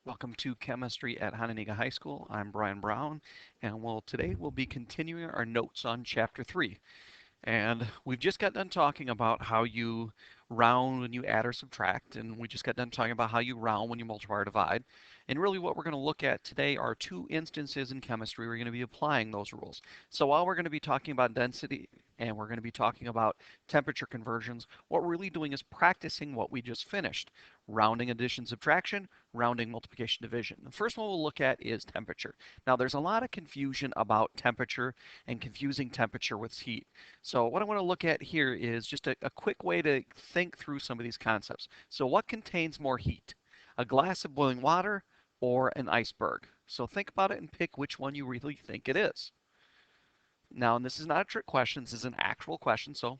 Welcome to Chemistry at Hononegah High School. I'm Brian Brown, and today we'll be continuing our notes on Chapter 3. And we've just got done talking about how you round when you add or subtract, and we just got done talking about how you round when you multiply or divide. And really what we're going to look at today are two instances in chemistry where you're going to be applying those rules. So while we're going to be talking about density and we're going to be talking about temperature conversions, what we're really doing is practicing what we just finished. Rounding addition, subtraction, rounding multiplication, division. The first one we'll look at is temperature. Now there's a lot of confusion about temperature and confusing temperature with heat. So what I want to look at here is just a quick way to think through some of these concepts. So what contains more heat? A glass of boiling water or an iceberg? So think about it and pick which one you really think it is. Now, and this is not a trick question, this is an actual question. So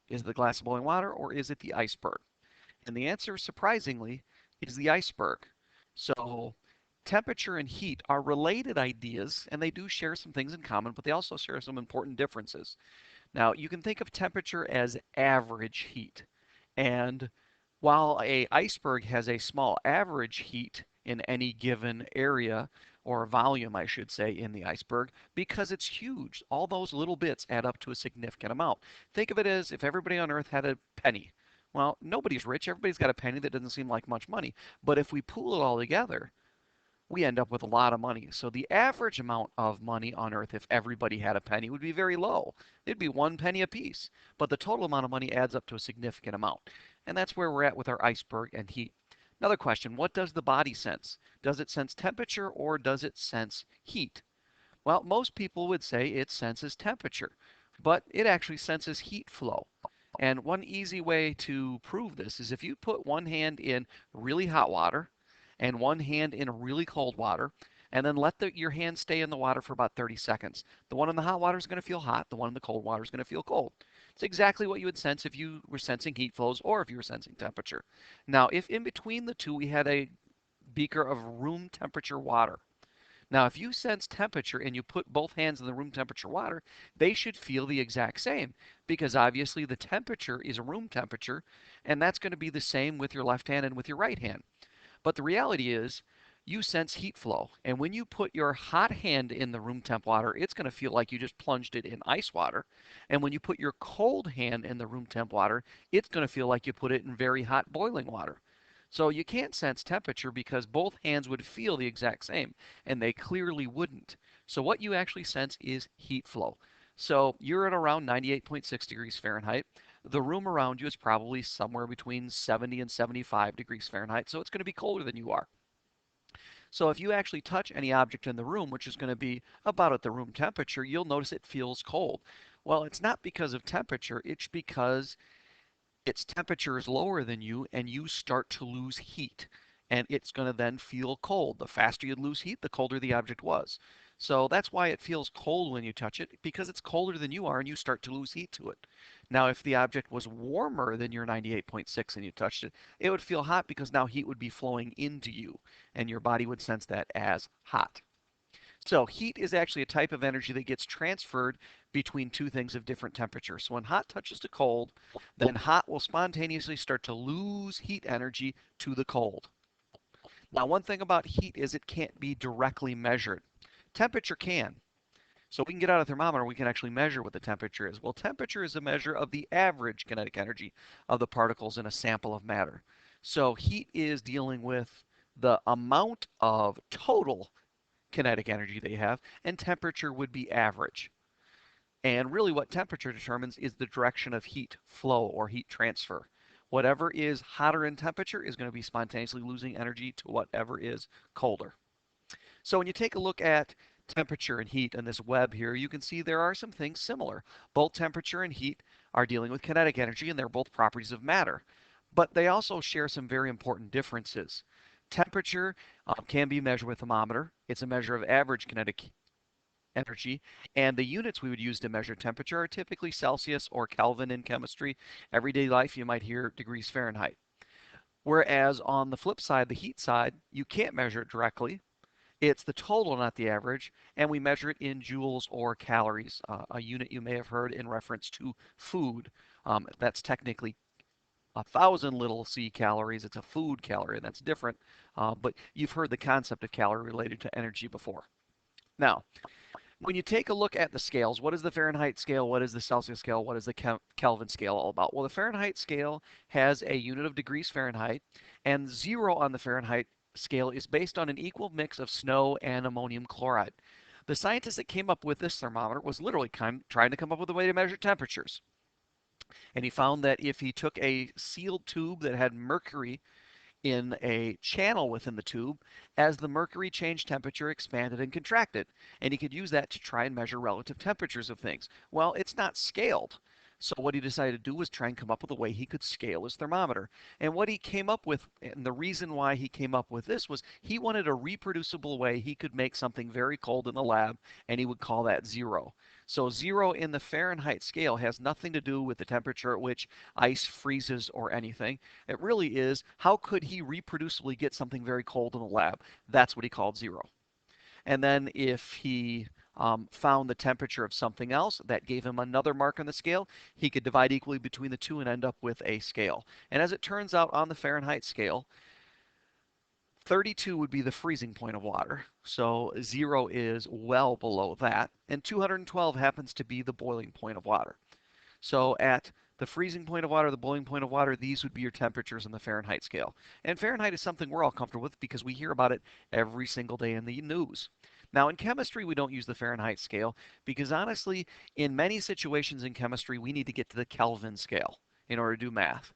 is it the glass of boiling water or is it the iceberg? And the answer, surprisingly, is the iceberg. So temperature and heat are related ideas, and they do share some things in common, but they also share some important differences. Now, you can think of temperature as average heat. And while a iceberg has a small average heat in any given area, or volume, I should say, in the iceberg, because it's huge, all those little bits add up to a significant amount. Think of it as if everybody on Earth had a penny. Well, nobody's rich. Everybody's got a penny that doesn't seem like much money. But if we pool it all together, we end up with a lot of money. So the average amount of money on Earth, if everybody had a penny, would be very low. It'd be 1 penny apiece. But the total amount of money adds up to a significant amount. And that's where we're at with our iceberg and heat. Another question, what does the body sense? Does it sense temperature or does it sense heat? Well, most people would say it senses temperature, but it actually senses heat flow. And one easy way to prove this is if you put one hand in really hot water and one hand in really cold water, and then let your hand stay in the water for about 30 seconds. The one in the hot water is going to feel hot. The one in the cold water is going to feel cold. It's exactly what you would sense if you were sensing heat flows or if you were sensing temperature. Now, if in between the two we had a beaker of room temperature water, now, if you sense temperature and you put both hands in the room temperature water, they should feel the exact same because obviously the temperature is room temperature, and that's going to be the same with your left hand and with your right hand. But the reality is you sense heat flow, and when you put your hot hand in the room temp water, it's going to feel like you just plunged it in ice water. And when you put your cold hand in the room temp water, it's going to feel like you put it in very hot boiling water. So you can't sense temperature because both hands would feel the exact same, and they clearly wouldn't. So what you actually sense is heat flow. So you're at around 98.6 degrees Fahrenheit. The room around you is probably somewhere between 70 and 75 degrees Fahrenheit, so it's going to be colder than you are. So if you actually touch any object in the room, which is going to be about at the room temperature, you'll notice it feels cold. Well, it's not because of temperature, it's because its temperature is lower than you and you start to lose heat. And it's going to then feel cold. The faster you lose heat, the colder the object was. So that's why it feels cold when you touch it, because it's colder than you are and you start to lose heat to it. Now, if the object was warmer than your 98.6 and you touched it, it would feel hot because now heat would be flowing into you and your body would sense that as hot. So heat is actually a type of energy that gets transferred between two things of different temperatures. So when hot touches to cold, then hot will spontaneously start to lose heat energy to the cold. Now, one thing about heat is it can't be directly measured. Temperature can. So we can get out a thermometer, we can actually measure what the temperature is. Well, temperature is a measure of the average kinetic energy of the particles in a sample of matter. So heat is dealing with the amount of total kinetic energy they have, and temperature would be average. And really what temperature determines is the direction of heat flow or heat transfer. Whatever is hotter in temperature is going to be spontaneously losing energy to whatever is colder. So when you take a look at temperature and heat in this web here, you can see there are some things similar. Both temperature and heat are dealing with kinetic energy, and they're both properties of matter. But they also share some very important differences. Temperature can be measured with a thermometer. It's a measure of average kinetic energy, and the units we would use to measure temperature are typically Celsius or Kelvin in chemistry. Everyday life, you might hear degrees Fahrenheit. Whereas on the flip side, the heat side, you can't measure it directly. It's the total, not the average, and we measure it in joules or calories, a unit you may have heard in reference to food. That's technically 1,000 little c calories. It's a food calorie, and that's different. But you've heard the concept of calorie related to energy before. Now, when you take a look at the scales, what is the Fahrenheit scale? What is the Celsius scale? What is the Kelvin scale all about? Well, the Fahrenheit scale has a unit of degrees Fahrenheit, and 0 on the Fahrenheit scale is based on an equal mix of snow and ammonium chloride. The scientist that came up with this thermometer was literally trying to come up with a way to measure temperatures. And he found that if he took a sealed tube that had mercury in a channel within the tube, as the mercury changed temperature, expanded and contracted. And he could use that to try and measure relative temperatures of things. Well, it's not scaled. So what he decided to do was try and come up with a way he could scale his thermometer. And what he came up with, and the reason why he came up with this was he wanted a reproducible way he could make something very cold in the lab, and he would call that 0. So 0 in the Fahrenheit scale has nothing to do with the temperature at which ice freezes or anything. It really is, how could he reproducibly get something very cold in the lab? That's what he called 0. And then if he found the temperature of something else, that gave him another mark on the scale. He could divide equally between the two and end up with a scale. And as it turns out on the Fahrenheit scale, 32 would be the freezing point of water. So 0 is well below that. And 212 happens to be the boiling point of water. So at the freezing point of water, the boiling point of water, these would be your temperatures on the Fahrenheit scale. And Fahrenheit is something we're all comfortable with because we hear about it every single day in the news. Now, in chemistry, we don't use the Fahrenheit scale because honestly, in many situations in chemistry, we need to get to the Kelvin scale in order to do math.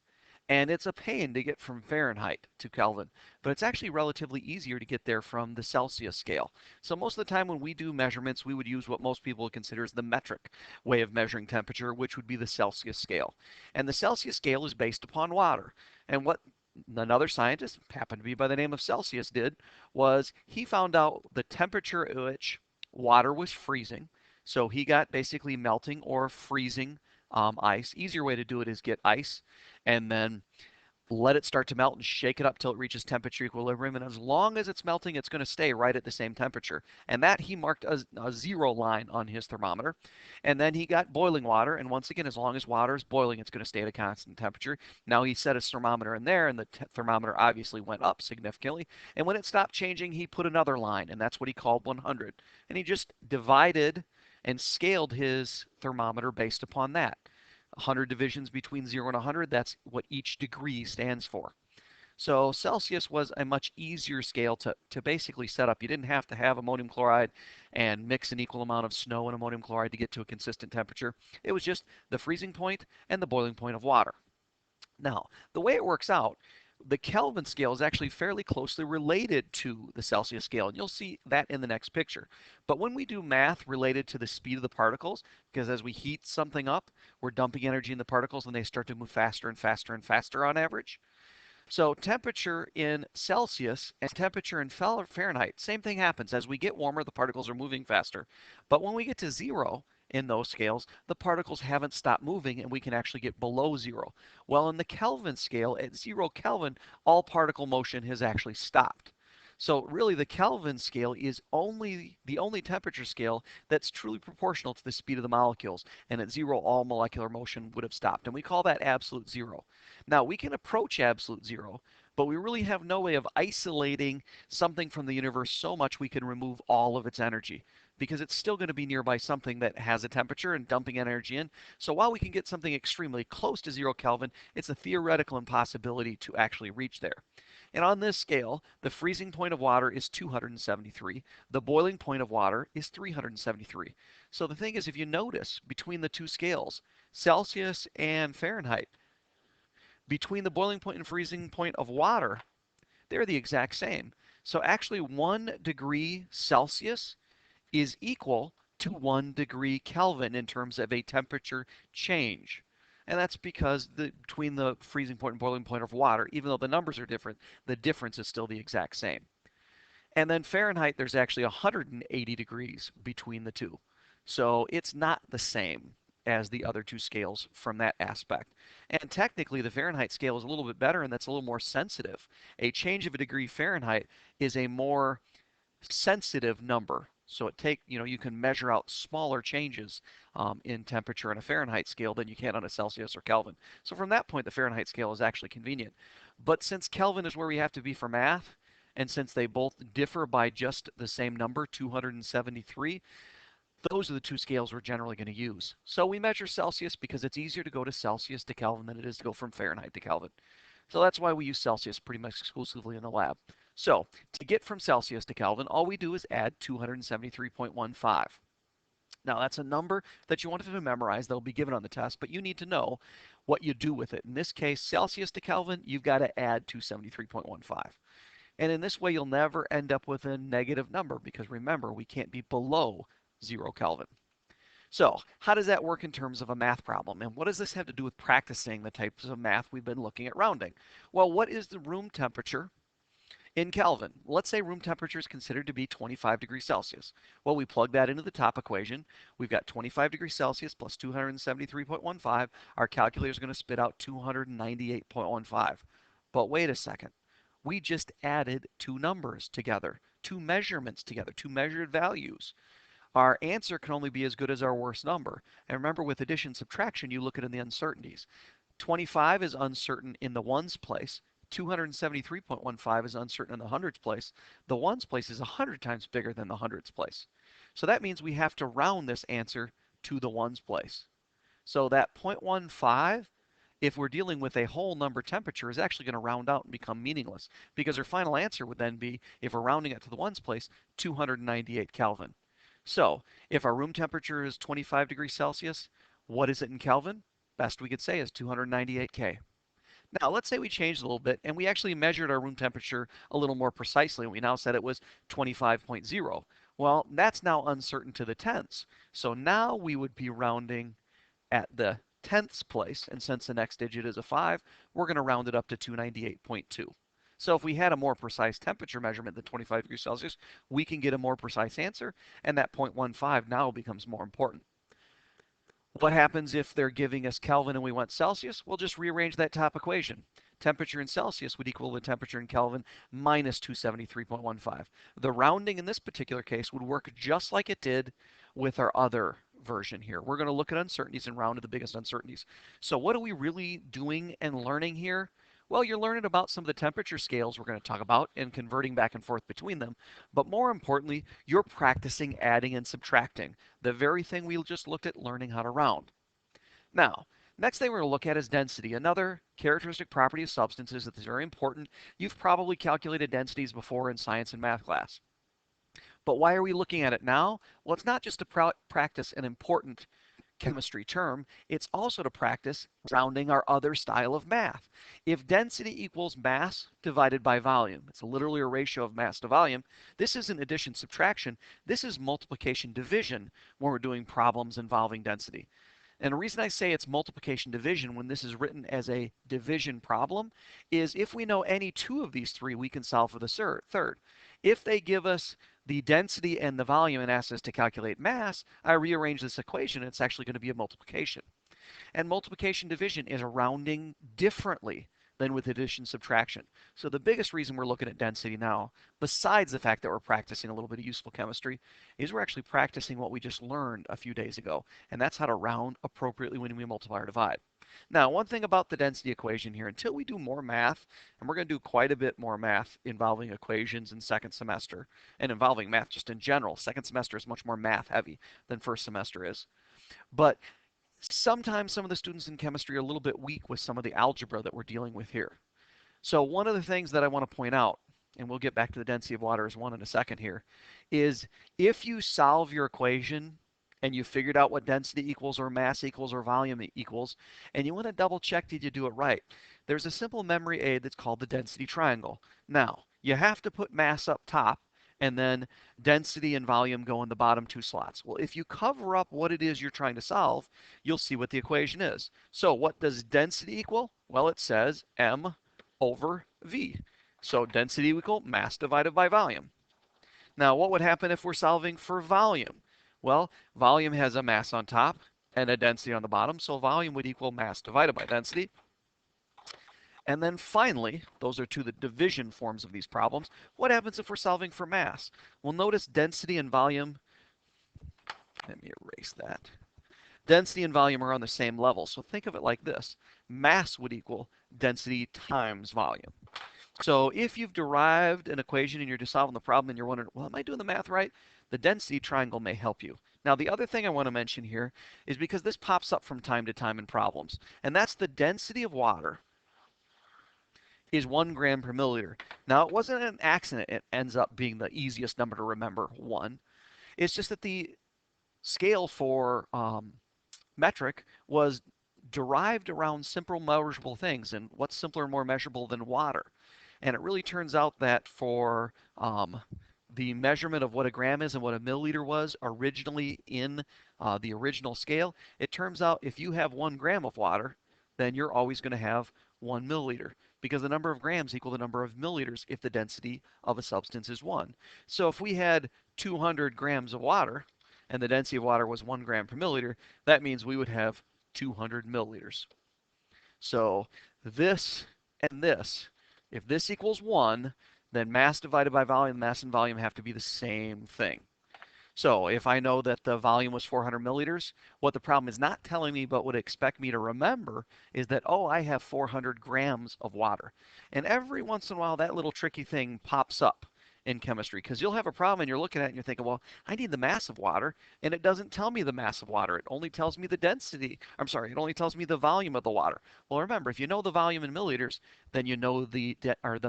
And it's a pain to get from Fahrenheit to Kelvin, but it's actually relatively easier to get there from the Celsius scale. So most of the time when we do measurements, we would use what most people would consider as the metric way of measuring temperature, which would be the Celsius scale. And the Celsius scale is based upon water. And what another scientist, happened to be by the name of Celsius, did was he found out the temperature at which water was freezing. So he got basically melting or freezing ice. Easier way to do it is get ice and then let it start to melt and shake it up till it reaches temperature equilibrium. And as long as it's melting, it's going to stay right at the same temperature. And that he marked a 0 line on his thermometer. And then he got boiling water. And once again, as long as water is boiling, it's going to stay at a constant temperature. Now he set his thermometer in there, and the thermometer obviously went up significantly. And when it stopped changing, he put another line, and that's what he called 100. And he just divided and scaled his thermometer based upon that. 100 divisions between 0 and 100, that's what each degree stands for. So Celsius was a much easier scale to basically set up. You didn't have to have ammonium chloride and mix an equal amount of snow and ammonium chloride to get to a consistent temperature. It was just the freezing point and the boiling point of water. Now, the way it works out, the Kelvin scale is actually fairly closely related to the Celsius scale, and you'll see that in the next picture. But when we do math related to the speed of the particles, because as we heat something up, we're dumping energy in the particles and they start to move faster and faster and faster on average. So temperature in Celsius and temperature in Fahrenheit, same thing happens. As we get warmer, the particles are moving faster. But when we get to 0 in those scales, the particles haven't stopped moving and we can actually get below 0. Well, in the Kelvin scale, at 0 Kelvin, all particle motion has actually stopped. So really the Kelvin scale is the only temperature scale that's truly proportional to the speed of the molecules. And at 0, all molecular motion would have stopped. And we call that absolute 0. Now we can approach absolute 0, but we really have no way of isolating something from the universe so much we can remove all of its energy, because it's still going to be nearby something that has a temperature and dumping energy in. So while we can get something extremely close to 0 Kelvin, it's a theoretical impossibility to actually reach there. And on this scale, the freezing point of water is 273. The boiling point of water is 373. So the thing is, if you notice between the two scales, Celsius and Fahrenheit, between the boiling point and freezing point of water, they're the exact same. So actually 1 degree Celsius is equal to 1 degree Kelvin in terms of a temperature change. And that's because between the freezing point and boiling point of water, even though the numbers are different, the difference is still the exact same. And then Fahrenheit, there's actually 180 degrees between the two. So it's not the same as the other two scales from that aspect. And technically, the Fahrenheit scale is a little bit better, and that's a little more sensitive. A change of a degree Fahrenheit is a more sensitive number. So you can measure out smaller changes in temperature on a Fahrenheit scale than you can on a Celsius or Kelvin. So from that point, the Fahrenheit scale is actually convenient. But since Kelvin is where we have to be for math, and since they both differ by just the same number, 273, those are the two scales we're generally going to use. So we measure Celsius because it's easier to go to Celsius to Kelvin than it is to go from Fahrenheit to Kelvin. So that's why we use Celsius pretty much exclusively in the lab. So to get from Celsius to Kelvin, all we do is add 273.15. Now that's a number that you wanted to memorize that'll be given on the test, but you need to know what you do with it. In this case, Celsius to Kelvin, you've got to add 273.15. And in this way, you'll never end up with a negative number because remember, we can't be below 0 Kelvin. So how does that work in terms of a math problem? And what does this have to do with practicing the types of math we've been looking at rounding? Well, what is the room temperature in Kelvin? Let's say room temperature is considered to be 25 degrees Celsius. Well, we plug that into the top equation. We've got 25 degrees Celsius plus 273.15. Our calculator is going to spit out 298.15. But wait a second. We just added two numbers together, two measurements together, two measured values. Our answer can only be as good as our worst number. And remember, with addition and subtraction, you look at it in the uncertainties. 25 is uncertain in the ones place. 273.15 is uncertain in the hundreds place. The ones place is 100 times bigger than the hundreds place. So that means we have to round this answer to the ones place. So that 0.15, if we're dealing with a whole number temperature, is actually going to round out and become meaningless because our final answer would then be, if we're rounding it to the ones place, 298 Kelvin. So if our room temperature is 25 degrees Celsius, what is it in Kelvin? Best we could say is 298 K. Now, let's say we changed a little bit and we actually measured our room temperature a little more precisely. We now said it was 25.0. Well, that's now uncertain to the tenths. So now we would be rounding at the tenths place. And since the next digit is a 5, we're going to round it up to 298.2. So if we had a more precise temperature measurement than 25 degrees Celsius, we can get a more precise answer, and that 0.15 now becomes more important. What happens if they're giving us Kelvin and we want Celsius? We'll just rearrange that top equation. Temperature in Celsius would equal the temperature in Kelvin minus 273.15. The rounding in this particular case would work just like it did with our other version here. We're going to look at uncertainties and round to the biggest uncertainties. So what are we really doing and learning here? Well, you're learning about some of the temperature scales we're going to talk about and converting back and forth between them. But more importantly, you're practicing adding and subtracting, the very thing we just looked at learning how to round. Now, next thing we're going to look at is density, another characteristic property of substances that is very important. You've probably calculated densities before in science and math class. But why are we looking at it now? Well, it's not just to practice an important chemistry term, it's also to practice rounding our other style of math. If density equals mass divided by volume, it's literally a ratio of mass to volume, this isn't addition subtraction, this is multiplication division when we're doing problems involving density. And the reason I say it's multiplication division when this is written as a division problem is if we know any two of these three, we can solve for the third. If they give us the density and the volume and ask us to calculate mass, I rearrange this equation and it's actually going to be a multiplication. And multiplication division is rounding differently than with addition subtraction. So the biggest reason we're looking at density now, besides the fact that we're practicing a little bit of useful chemistry, is we're actually practicing what we just learned a few days ago. And that's how to round appropriately when we multiply or divide. Now, one thing about the density equation here, until we do more math, and we're going to do quite a bit more math involving equations in second semester, and involving math just in general. Second semester is much more math heavy than first semester is. But sometimes some of the students in chemistry are a little bit weak with some of the algebra that we're dealing with here. So one of the things that I want to point out, and we'll get back to the density of water as one in a second here, is if you solve your equation and you figured out what density equals or mass equals or volume equals, and you want to double check did you do it right, there's a simple memory aid that's called the density triangle. Now, you have to put mass up top and then density and volume go in the bottom two slots. Well, if you cover up what it is you're trying to solve, you'll see what the equation is. So what does density equal? Well, it says M over V. So density equal mass divided by volume. Now, what would happen if we're solving for volume? Well, volume has a mass on top and a density on the bottom, so volume would equal mass divided by density. And then finally, those are two of the division forms of these problems. What happens if we're solving for mass? Well, notice density and volume Let me erase that. Density and volume are on the same level. So think of it like this. Mass would equal density times volume. So if you've derived an equation and you're just solving the problem and you're wondering, well, am I doing the math right? The density triangle may help you. Now, the other thing I want to mention here is because this pops up from time to time in problems, and that's the density of water is 1 gram per milliliter. Now, it wasn't an accident. It ends up being the easiest number to remember, 1. It's just that the scale for metric was derived around simple measurable things. And what's simpler and more measurable than water? And it really turns out that for the measurement of what a gram is and what a milliliter was originally in the original scale, it turns out if you have 1 gram of water, then you're always going to have 1 milliliter because the number of grams equal the number of milliliters if the density of a substance is 1. So if we had 200 grams of water and the density of water was 1 gram per milliliter, that means we would have 200 milliliters. So this and this, if this equals 1, then mass divided by volume, mass and volume have to be the same thing. So if I know that the volume was 400 milliliters, what the problem is not telling me but would expect me to remember is that, oh, I have 400 grams of water. And every once in a while, that little tricky thing pops up in chemistry because you'll have a problem and you're looking at it and you're thinking, well, I need the mass of water, and it doesn't tell me the mass of water. It only tells me the density. I'm sorry, it only tells me the volume of the water. Well, remember, if you know the volume in milliliters, then you know the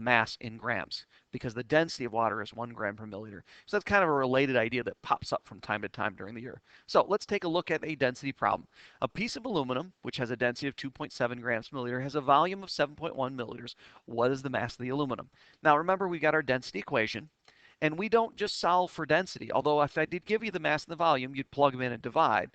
mass in grams because the density of water is 1 gram per milliliter. So that's kind of a related idea that pops up from time to time during the year. So let's take a look at a density problem. A piece of aluminum, which has a density of 2.7 grams per milliliter, has a volume of 7.1 milliliters. What is the mass of the aluminum? Now remember, we got our density equation. And we don't just solve for density, although if I did give you the mass and the volume, you'd plug them in and divide.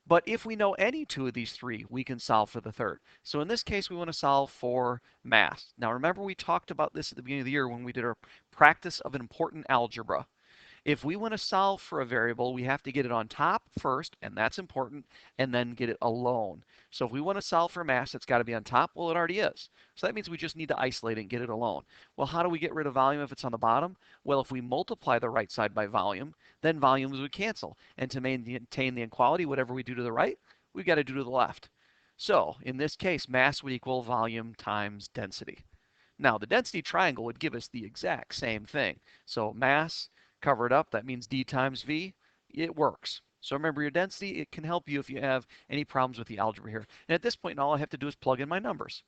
But if we know any two of these three, we can solve for the third. So in this case, we want to solve for mass. Now remember, we talked about this at the beginning of the year when we did our practice of an important algebra. If we want to solve for a variable, we have to get it on top first, and that's important, and then get it alone. So if we want to solve for mass, it's got to be on top. Well, it already is. So that means we just need to isolate it and get it alone. Well, how do we get rid of volume if it's on the bottom? Well, if we multiply the right side by volume, then volumes would cancel. And to maintain the inequality, whatever we do to the right, we've got to do to the left. So in this case, mass would equal volume times density. Now, the density triangle would give us the exact same thing. So mass, cover it up, that means D times V. It works. So remember, your density, it can help you if you have any problems with the algebra here. And at this point, all I have to do is plug in my numbers.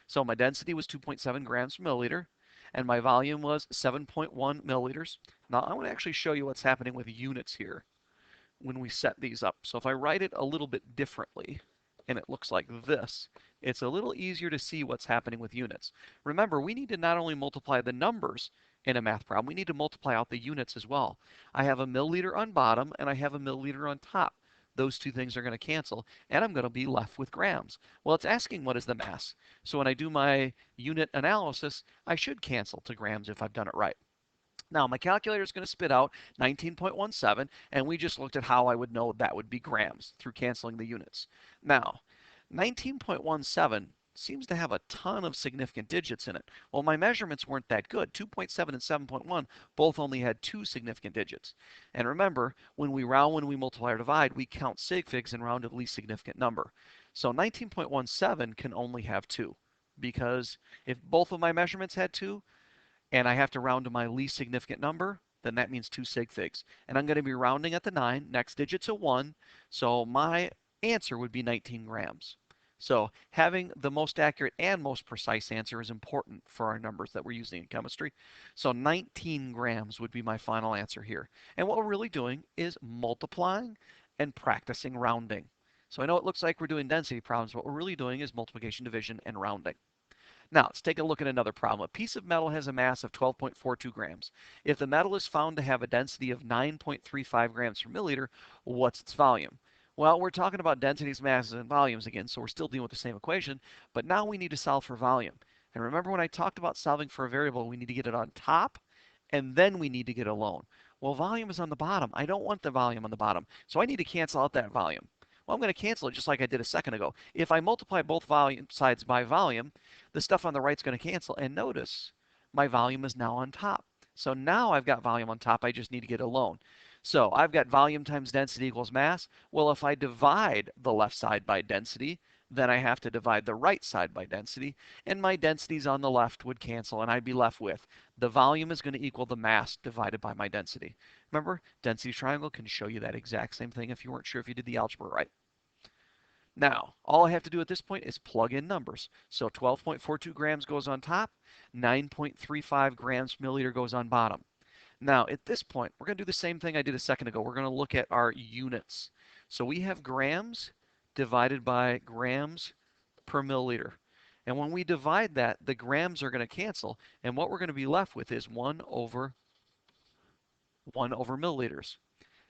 So my density was 2.7 grams per milliliter, and my volume was 7.1 milliliters. Now, I want to actually show you what's happening with units here when we set these up. So if I write it a little bit differently, and it looks like this, it's a little easier to see what's happening with units. Remember, we need to not only multiply the numbers in a math problem, we need to multiply out the units as well. I have a milliliter on bottom and I have a milliliter on top. Those two things are going to cancel, and I'm going to be left with grams. Well, it's asking what is the mass. So when I do my unit analysis, I should cancel to grams if I've done it right. Now, my calculator is going to spit out 19.17, and we just looked at how I would know that would be grams through canceling the units. Now, 19.17 seems to have a ton of significant digits in it. Well, my measurements weren't that good. 2.7 and 7.1 both only had 2 significant digits. And remember, when we round, when we multiply or divide, we count sig figs and round to the least significant number. So 19.17 can only have 2, because if both of my measurements had 2, and I have to round to my least significant number, then that means 2 sig figs. And I'm going to be rounding at the 9. Next digit's a 1. So my answer would be 19 grams. So having the most accurate and most precise answer is important for our numbers that we're using in chemistry. So 19 grams would be my final answer here. And what we're really doing is multiplying and practicing rounding. So I know it looks like we're doing density problems. What we're really doing is multiplication, division, and rounding. Now, let's take a look at another problem. A piece of metal has a mass of 12.42 grams. If the metal is found to have a density of 9.35 grams per milliliter, what's its volume? Well, we're talking about densities, masses, and volumes again, so we're still dealing with the same equation, but now we need to solve for volume. And remember when I talked about solving for a variable, we need to get it on top, and then we need to get it alone. Well, volume is on the bottom. I don't want the volume on the bottom, so I need to cancel out that volume. Well, I'm going to cancel it just like I did a second ago. If I multiply both volume sides by volume, the stuff on the right is going to cancel. And notice my volume is now on top. So now I've got volume on top. I just need to get it alone. So I've got volume times density equals mass. Well, if I divide the left side by density, then I have to divide the right side by density, and my densities on the left would cancel, and I'd be left with the volume is going to equal the mass divided by my density. Remember, density triangle can show you that exact same thing if you weren't sure if you did the algebra right. Now, all I have to do at this point is plug in numbers. So 12.42 grams goes on top, 9.35 grams per milliliter goes on bottom. Now, at this point, we're going to do the same thing I did a second ago. We're going to look at our units. So we have grams divided by grams per milliliter. And when we divide that, the grams are going to cancel. And what we're going to be left with is 1 over milliliters.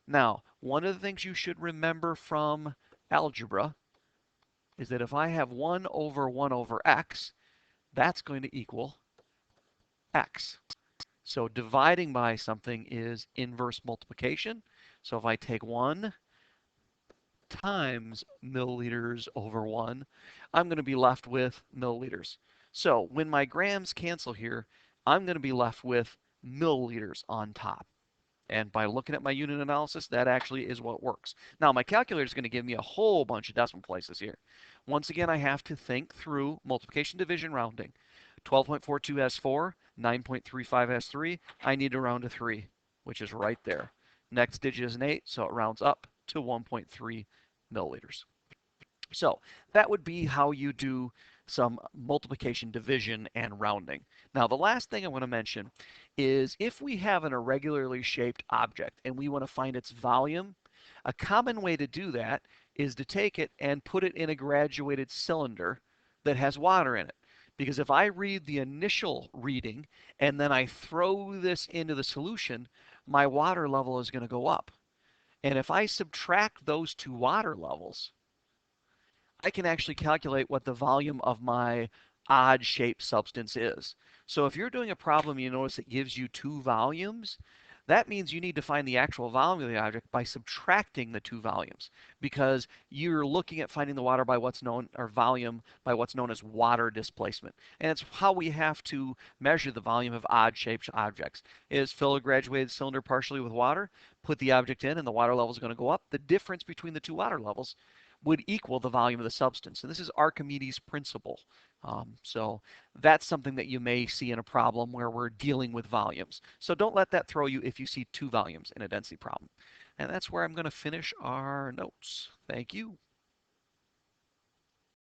Now, one of the things you should remember from algebra is that if I have 1 over x, that's going to equal x. So dividing by something is inverse multiplication. So if I take 1 times milliliters over 1, I'm going to be left with milliliters. So when my grams cancel here, I'm going to be left with milliliters on top. And by looking at my unit analysis, that actually is what works. Now, my calculator is going to give me a whole bunch of decimal places here. Once again, I have to think through multiplication, division, rounding. 12.42 has 4, 9.35 has 3. I need to round to 3, which is right there. Next digit is an 8, so it rounds up to 1.3 milliliters. So that would be how you do some multiplication, division, and rounding. Now, the last thing I want to mention is if we have an irregularly shaped object and we want to find its volume, a common way to do that is to take it and put it in a graduated cylinder that has water in it. Because if I read the initial reading and then I throw this into the solution, my water level is going to go up. And if I subtract those two water levels, I can actually calculate what the volume of my odd shaped substance is. So if you're doing a problem, you notice it gives you two volumes, that means you need to find the actual volume of the object by subtracting the two volumes, because you're looking at finding the water by what's known, or volume by what's known as water displacement. And it's how we have to measure the volume of odd shaped objects, is fill a graduated cylinder partially with water, put the object in, and the water level is going to go up. The difference between the two water levels would equal the volume of the substance. And this is Archimedes' principle. So that's something that you may see in a problem where we're dealing with volumes. So don't let that throw you if you see two volumes in a density problem. And that's where I'm going to finish our notes. Thank you.